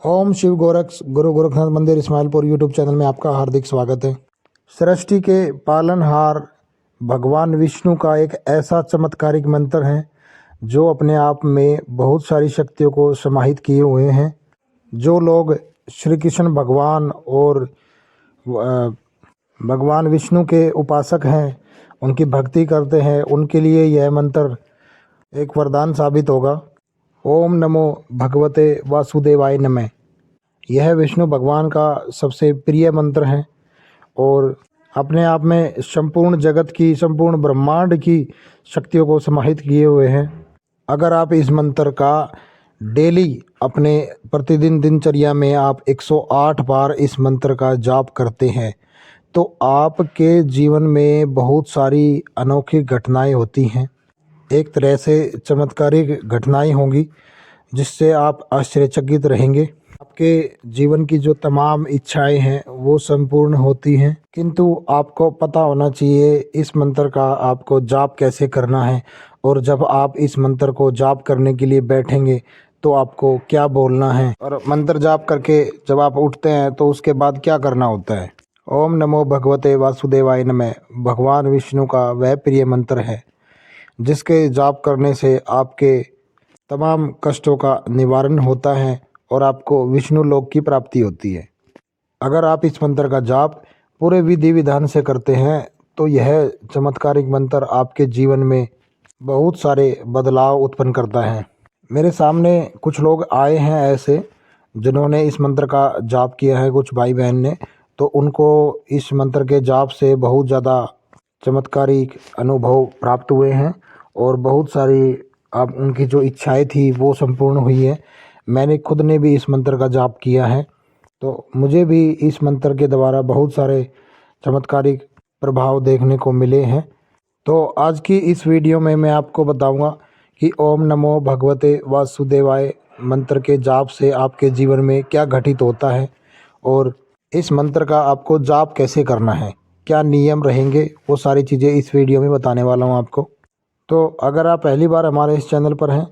ओम शिव गोरख गुरु गोरखनाथ मंदिर Ismailpur YouTube channel में आपका हार्दिक स्वागत है। सृष्टि के पालनहार भगवान विष्णु का एक ऐसा चमत्कारिक मंत्र है जो अपने आप में बहुत सारी शक्तियों को समाहित किए हुए हैं। जो लोग श्री कृष्ण भगवान और भगवान विष्णु के उपासक हैं, उनकी भक्ति करते हैं, उनके लिए यह मंत्र एक वरदान साबित होगा। ओम नमो भगवते वासुदेवाय नमः। यह विष्णु भगवान का सबसे प्रिय मंत्र है और अपने आप में संपूर्ण जगत की, संपूर्ण ब्रह्मांड की शक्तियों को समाहित किए हुए हैं। अगर आप इस मंत्र का डेली अपने प्रतिदिन दिनचर्या में आप 108 बार इस मंत्र का जाप करते हैं तो आपके जीवन में बहुत सारी अनोखी घटनाएं होती हैं। एक तरह से चमत्कारिक घटनाएं होंगी जिससे आप आश्चर्यचकित रहेंगे। आपके जीवन की जो तमाम इच्छाएं हैं वो संपूर्ण होती हैं, किंतु आपको पता होना चाहिए इस मंत्र का आपको जाप कैसे करना है और जब आप इस मंत्र को जाप करने के लिए बैठेंगे तो आपको क्या बोलना है और मंत्र जाप करके जब आप उठते हैं तो उसके बाद क्या करना होता है। ओम नमो भगवते वासुदेवाय नमः भगवान विष्णु का वह प्रिय मंत्र है जिसके जाप करने से आपके तमाम कष्टों का निवारण होता है और आपको विष्णु लोक की प्राप्ति होती है। अगर आप इस मंत्र का जाप पूरे विधि विधान से करते हैं तो यह चमत्कारिक मंत्र आपके जीवन में बहुत सारे बदलाव उत्पन्न करता है। मेरे सामने कुछ लोग आए हैं ऐसे जिन्होंने इस मंत्र का जाप किया है, कुछ भाई बहन ने, तो उनको इस मंत्र के जाप से बहुत ज़्यादा चमत्कारिक अनुभव प्राप्त हुए हैं और बहुत सारी अब उनकी जो इच्छाएं थी वो संपूर्ण हुई है। मैंने खुद ने भी इस मंत्र का जाप किया है तो मुझे भी इस मंत्र के द्वारा बहुत सारे चमत्कारिक प्रभाव देखने को मिले हैं। तो आज की इस वीडियो में मैं आपको बताऊंगा कि ओम नमो भगवते वासुदेवाय मंत्र के जाप से आपके जीवन में क्या घटित होता है और इस मंत्र का आपको जाप कैसे करना है, क्या नियम रहेंगे, वो सारी चीज़ें इस वीडियो में बताने वाला हूँ आपको। तो अगर आप पहली बार हमारे इस चैनल पर हैं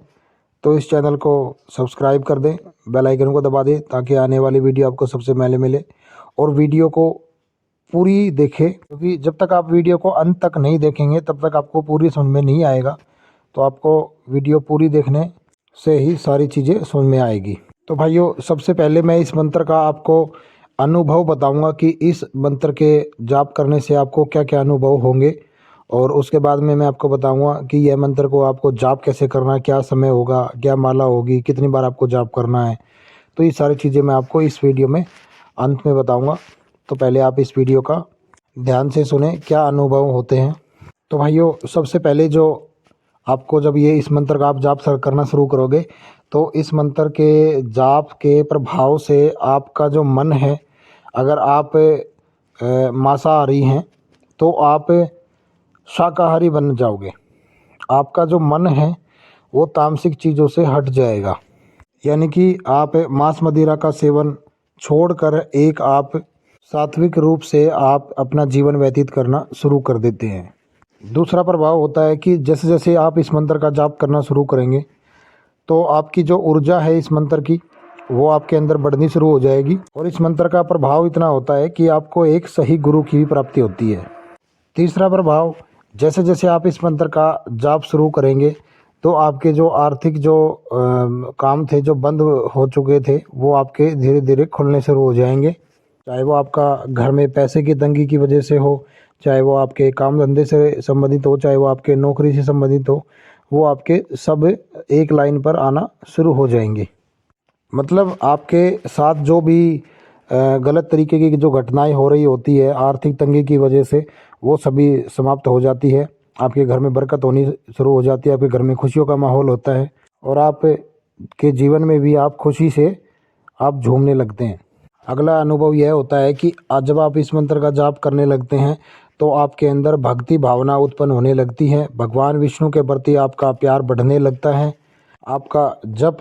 तो इस चैनल को सब्सक्राइब कर दें, बेल आइकन को दबा दें ताकि आने वाली वीडियो आपको सबसे पहले मिले और वीडियो को पूरी देखें, क्योंकि जब तक आप वीडियो को अंत तक नहीं देखेंगे तब तक आपको पूरी समझ में नहीं आएगा। तो आपको वीडियो पूरी देखने से ही सारी चीज़ें समझ में आएगी। तो भाइयों, सबसे पहले मैं इस मंत्र का आपको अनुभव बताऊंगा कि इस मंत्र के जाप करने से आपको क्या क्या अनुभव होंगे और उसके बाद में मैं आपको बताऊंगा कि यह मंत्र को आपको जाप कैसे करना है, क्या समय होगा, क्या माला होगी, कितनी बार आपको जाप करना है। तो ये सारी चीज़ें मैं आपको इस वीडियो में अंत में बताऊंगा। तो पहले आप इस वीडियो का ध्यान से सुने क्या अनुभव होते हैं। तो भाइयों, सबसे पहले जो आपको जब ये इस मंत्र का आप जाप करना शुरू करोगे तो इस मंत्र के जाप के प्रभाव से आपका जो मन है, अगर आप मांसाहारी हैं तो आप शाकाहारी बन जाओगे। आपका जो मन है वो तामसिक चीज़ों से हट जाएगा, यानी कि आप मांस मदिरा का सेवन छोड़कर एक आप सात्विक रूप से आप अपना जीवन व्यतीत करना शुरू कर देते हैं। दूसरा प्रभाव होता है कि जैसे जैसे आप इस मंत्र का जाप करना शुरू करेंगे तो आपकी जो ऊर्जा है इस मंत्र की वो आपके अंदर बढ़नी शुरू हो जाएगी और इस मंत्र का प्रभाव इतना होता है कि आपको एक सही गुरु की भी प्राप्ति होती है। तीसरा प्रभाव, जैसे जैसे आप इस मंत्र का जाप शुरू करेंगे तो आपके जो आर्थिक जो काम थे, जो बंद हो चुके थे, वो आपके धीरे धीरे खुलने शुरू हो जाएंगे। चाहे वो आपका घर में पैसे की तंगी की वजह से हो, चाहे वो आपके काम धंधे से संबंधित हो, चाहे वो आपके नौकरी से संबंधित हो, वो आपके सब एक लाइन पर आना शुरू हो जाएंगे। मतलब आपके साथ जो भी गलत तरीके की जो घटनाएं हो रही होती है आर्थिक तंगी की वजह से, वो सभी समाप्त हो जाती है। आपके घर में बरकत होनी शुरू हो जाती है, आपके घर में खुशियों का माहौल होता है और आप के जीवन में भी आप खुशी से आप झूमने लगते हैं। अगला अनुभव यह होता है कि आज जब आप इस मंत्र का जाप करने लगते हैं तो आपके अंदर भक्ति भावना उत्पन्न होने लगती है, भगवान विष्णु के प्रति आपका प्यार बढ़ने लगता है। आपका जप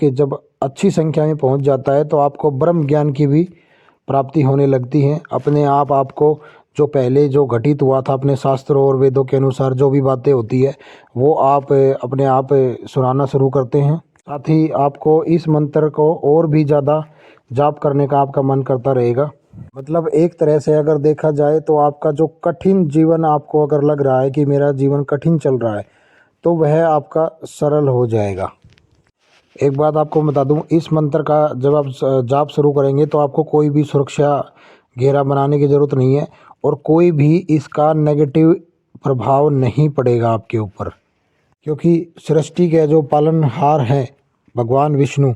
जब अच्छी संख्या में पहुंच जाता है तो आपको ब्रह्म ज्ञान की भी प्राप्ति होने लगती है। अपने आप आपको जो पहले जो घटित हुआ था अपने शास्त्रों और वेदों के अनुसार जो भी बातें होती है वो आप अपने आप सुनाना शुरू करते हैं साथ ही आपको इस मंत्र को और भी ज़्यादा जाप करने का आपका मन करता रहेगा। मतलब एक तरह से अगर देखा जाए तो आपका जो कठिन जीवन आपको अगर लग रहा है कि मेरा जीवन कठिन चल रहा है, तो वह आपका सरल हो जाएगा। एक बात आपको बता दूं, इस मंत्र का जब आप जाप शुरू करेंगे तो आपको कोई भी सुरक्षा घेरा बनाने की ज़रूरत नहीं है और कोई भी इसका नेगेटिव प्रभाव नहीं पड़ेगा आपके ऊपर, क्योंकि सृष्टि के जो पालनहार हैं भगवान विष्णु,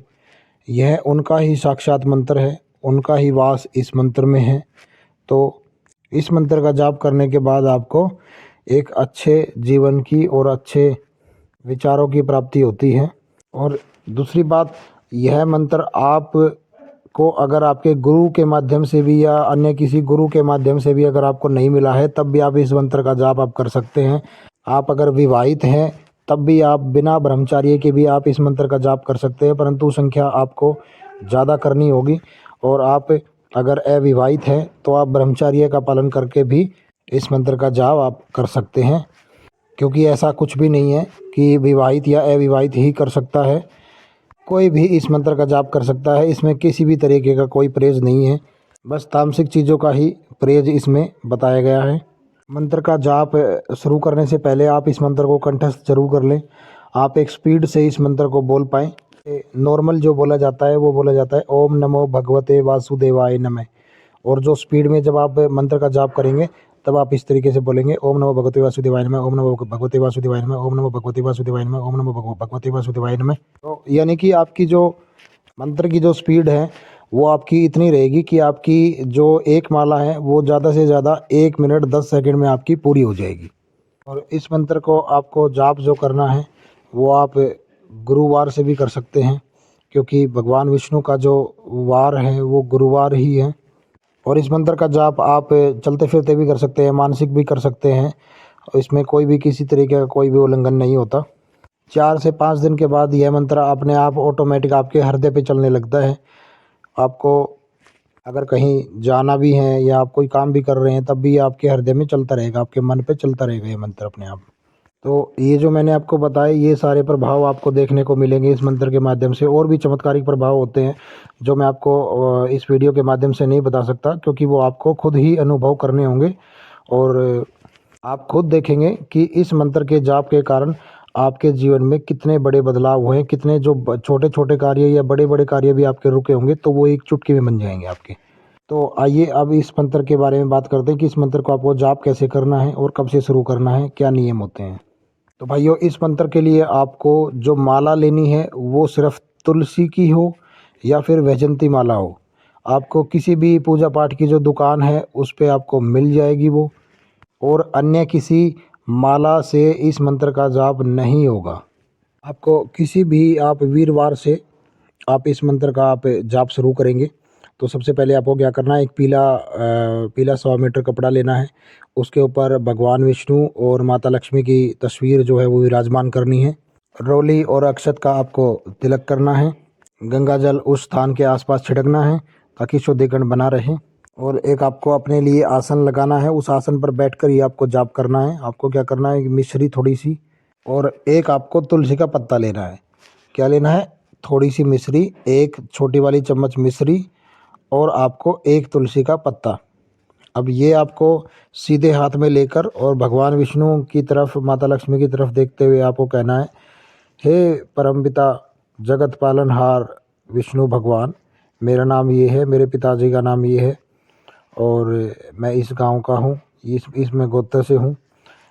यह उनका ही साक्षात मंत्र है, उनका ही वास इस मंत्र में है। तो इस मंत्र का जाप करने के बाद आपको एक अच्छे जीवन की और अच्छे विचारों की प्राप्ति होती है। और दूसरी बात, यह मंत्र आप को अगर आपके गुरु के माध्यम से भी या अन्य किसी गुरु के माध्यम से भी अगर आपको नहीं मिला है, तब भी आप इस मंत्र का जाप आप कर सकते हैं। आप अगर विवाहित हैं तब भी आप बिना ब्रह्मचार्य के भी आप इस मंत्र का जाप कर सकते हैं, परंतु संख्या आपको ज़्यादा करनी होगी। और आप अगर अविवाहित हैं तो आप ब्रह्मचार्य का पालन करके भी इस मंत्र का जाप आप कर सकते हैं, क्योंकि ऐसा कुछ भी नहीं है कि विवाहित या अविवाहित ही कर सकता है। कोई भी इस मंत्र का जाप कर सकता है, इसमें किसी भी तरीके का कोई परहेज नहीं है, बस तामसिक चीज़ों का ही परहेज इसमें बताया गया है। मंत्र का जाप शुरू करने से पहले आप इस मंत्र को कंठस्थ जरूर कर लें। आप एक स्पीड से इस मंत्र को बोल पाएँ। नॉर्मल जो बोला जाता है वो बोला जाता है ओम नमो भगवते वासुदेवाय नमः। और जो स्पीड में जब आप मंत्र का जाप करेंगे तब आप इस तरीके से बोलेंगे ओम नमो भगवते वासुदेवाय नमः, ओम नमो भगवते वासुदेवाय नमः, ओम नमो भगवते वासुदेवाय नमः, ओम नमो भगवते वासुदेवाय नमः। तो यानी कि आपकी जो मंत्र की जो स्पीड है वो आपकी इतनी रहेगी कि आपकी जो एक माला है वो ज़्यादा से ज़्यादा 1 मिनट 10 सेकंड में आपकी पूरी हो जाएगी। और इस मंत्र को आपको जाप जो करना है वो आप गुरुवार से भी कर सकते हैं, क्योंकि भगवान विष्णु का जो वार है वो गुरुवार ही है। और इस मंत्र का जाप आप चलते फिरते भी कर सकते हैं, मानसिक भी कर सकते हैं। इसमें कोई भी किसी तरीके का कोई भी उल्लंघन नहीं होता। 4 से 5 दिन के बाद यह मंत्र अपने आप ऑटोमेटिक आपके हृदय पे चलने लगता है। आपको अगर कहीं जाना भी है या आप कोई काम भी कर रहे हैं तब भी आपके हृदय में चलता रहेगा, आपके मन पे चलता रहेगा ये मंत्र अपने आप। तो ये जो मैंने आपको बताया ये सारे प्रभाव आपको देखने को मिलेंगे इस मंत्र के माध्यम से। और भी चमत्कारिक प्रभाव होते हैं जो मैं आपको इस वीडियो के माध्यम से नहीं बता सकता, क्योंकि वो आपको खुद ही अनुभव करने होंगे। और आप खुद देखेंगे कि इस मंत्र के जाप के कारण आपके जीवन में कितने बड़े बदलाव हुए हैं, कितने जो छोटे छोटे कार्य या बड़े बड़े कार्य भी आपके रुके होंगे तो वो एक चुटकी में बन जाएंगे आपके। तो आइए अब इस मंत्र के बारे में बात करते हैं कि इस मंत्र को आपको जाप कैसे करना है और कब से शुरू करना है, क्या नियम होते हैं। तो भाइयों, इस मंत्र के लिए आपको जो माला लेनी है वो सिर्फ तुलसी की हो या फिर वैजंती माला हो। आपको किसी भी पूजा पाठ की जो दुकान है उस पे आपको मिल जाएगी वो। और अन्य किसी माला से इस मंत्र का जाप नहीं होगा। आपको किसी भी आप वीरवार से आप इस मंत्र का आप जाप शुरू करेंगे तो सबसे पहले आपको क्या करना है, एक पीला 100 मीटर कपड़ा लेना है। उसके ऊपर भगवान विष्णु और माता लक्ष्मी की तस्वीर जो है वो विराजमान करनी है। रोली और अक्षत का आपको तिलक करना है। गंगा जल उस स्थान के आसपास छिड़कना है ताकि शुद्धिकरण बना रहे। और एक आपको अपने लिए आसन लगाना है, उस आसन पर बैठकर ही आपको जाप करना है। आपको क्या करना है, मिश्री थोड़ी सी और एक आपको तुलसी का पत्ता लेना है। क्या लेना है, थोड़ी सी मिश्री, एक छोटी वाली चम्मच मिश्री और आपको एक तुलसी का पत्ता। अब ये आपको सीधे हाथ में लेकर और भगवान विष्णु की तरफ, माता लक्ष्मी की तरफ देखते हुए आपको कहना है, हे परमपिता जगत पालनहार विष्णु भगवान, मेरा नाम ये है, मेरे पिताजी का नाम ये है और मैं इस गांव का हूँ, इसमें गोत्र से हूँ।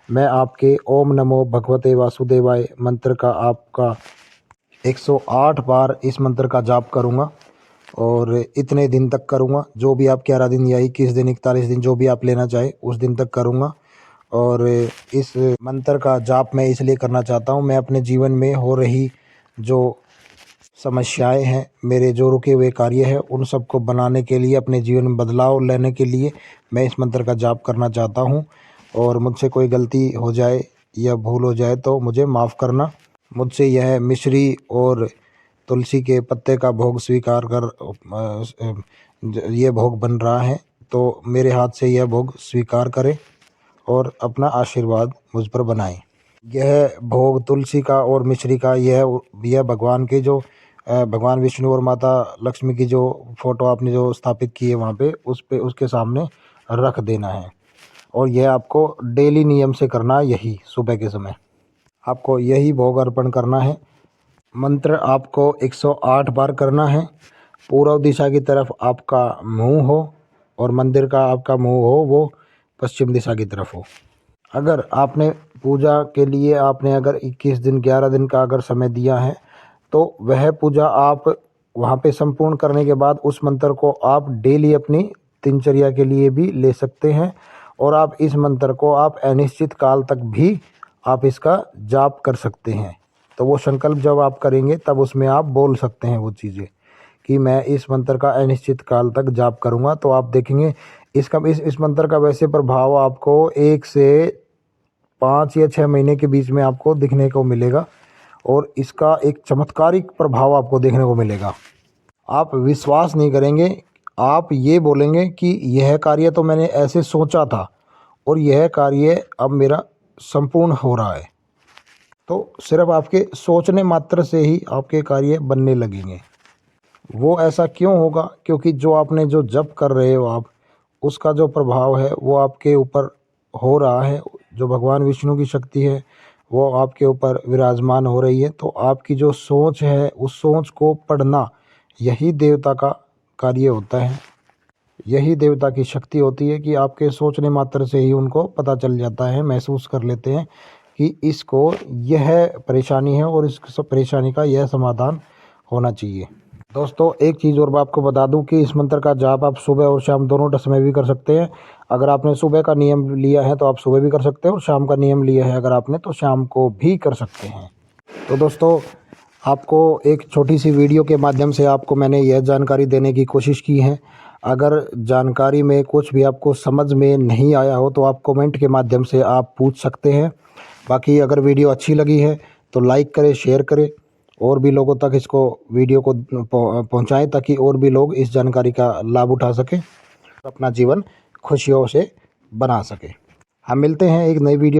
मैं आपके ओम नमो भगवते वासुदेवाय मंत्र का आपका 108 बार इस मंत्र का जाप करूँगा और इतने दिन तक करूँगा। जो भी आप 11 दिन या 21 दिन 41 दिन जो भी आप लेना चाहे उस दिन तक करूँगा। और इस मंत्र का जाप मैं इसलिए करना चाहता हूँ, मैं अपने जीवन में हो रही जो समस्याएं हैं, मेरे जो रुके हुए कार्य हैं, उन सब को बनाने के लिए, अपने जीवन में बदलाव लाने के लिए मैं इस मंत्र का जाप करना चाहता हूँ। और मुझसे कोई गलती हो जाए या भूल हो जाए तो मुझे माफ़ करना। मुझसे यह मिश्री और तुलसी के पत्ते का भोग स्वीकार कर ये भोग बन रहा है, तो मेरे हाथ से यह भोग स्वीकार करें और अपना आशीर्वाद मुझ पर बनाएं। यह भोग तुलसी का और मिश्री का यह भगवान के जो भगवान विष्णु और माता लक्ष्मी की जो फोटो आपने जो स्थापित की है वहाँ पे उसके सामने रख देना है। और यह आपको डेली नियम से करना है, यही सुबह के समय आपको यही भोग अर्पण करना है। मंत्र आपको 108 बार करना है। पूर्व दिशा की तरफ आपका मुंह हो और मंदिर का आपका मुंह हो वो पश्चिम दिशा की तरफ हो। अगर आपने पूजा के लिए आपने अगर 21 दिन 11 दिन का अगर समय दिया है तो वह पूजा आप वहाँ पे संपूर्ण करने के बाद उस मंत्र को आप डेली अपनी दिनचर्या के लिए भी ले सकते हैं। और आप इस मंत्र को आप अनिश्चित काल तक भी आप इसका जाप कर सकते हैं। तो वो संकल्प जब आप करेंगे तब उसमें आप बोल सकते हैं वो चीज़ें कि मैं इस मंत्र का अनिश्चित काल तक जाप करूँगा। तो आप देखेंगे इस मंत्र का वैसे प्रभाव आपको 1 से 5 या 6 महीने के बीच में आपको दिखने को मिलेगा और इसका एक चमत्कारिक प्रभाव आपको देखने को मिलेगा। आप विश्वास नहीं करेंगे, आप ये बोलेंगे कि यह कार्य तो मैंने ऐसे सोचा था और यह कार्य अब मेरा संपूर्ण हो रहा है। तो सिर्फ आपके सोचने मात्र से ही आपके कार्य बनने लगेंगे। वो ऐसा क्यों होगा? क्योंकि जो आपने जो जप कर रहे हो आप, उसका जो प्रभाव है वो आपके ऊपर हो रहा है। जो भगवान विष्णु की शक्ति है वो आपके ऊपर विराजमान हो रही है। तो आपकी जो सोच है उस सोच को पढ़ना यही देवता का कार्य होता है। यही देवता की शक्ति होती है कि आपके सोचने मात्र से ही उनको पता चल जाता है, महसूस कर लेते हैं कि इसको यह परेशानी है और इस परेशानी का यह समाधान होना चाहिए। दोस्तों एक चीज़ और मैं आपको बता दूं कि इस मंत्र का जाप आप सुबह और शाम दोनों समय भी कर सकते हैं। अगर आपने सुबह का नियम लिया है तो आप सुबह भी कर सकते हैं और शाम का नियम लिया है अगर आपने तो शाम को भी कर सकते हैं। तो दोस्तों आपको एक छोटी सी वीडियो के माध्यम से आपको मैंने यह जानकारी देने की कोशिश की है। अगर जानकारी में कुछ भी आपको समझ में नहीं आया हो तो आप कमेंट के माध्यम से आप पूछ सकते हैं। बाकी अगर वीडियो अच्छी लगी है तो लाइक करें, शेयर करें और भी लोगों तक इसको वीडियो को पहुंचाएं ताकि और भी लोग इस जानकारी का लाभ उठा सकें, अपना जीवन खुशियों से बना सकें। हम मिलते हैं एक नई वीडियो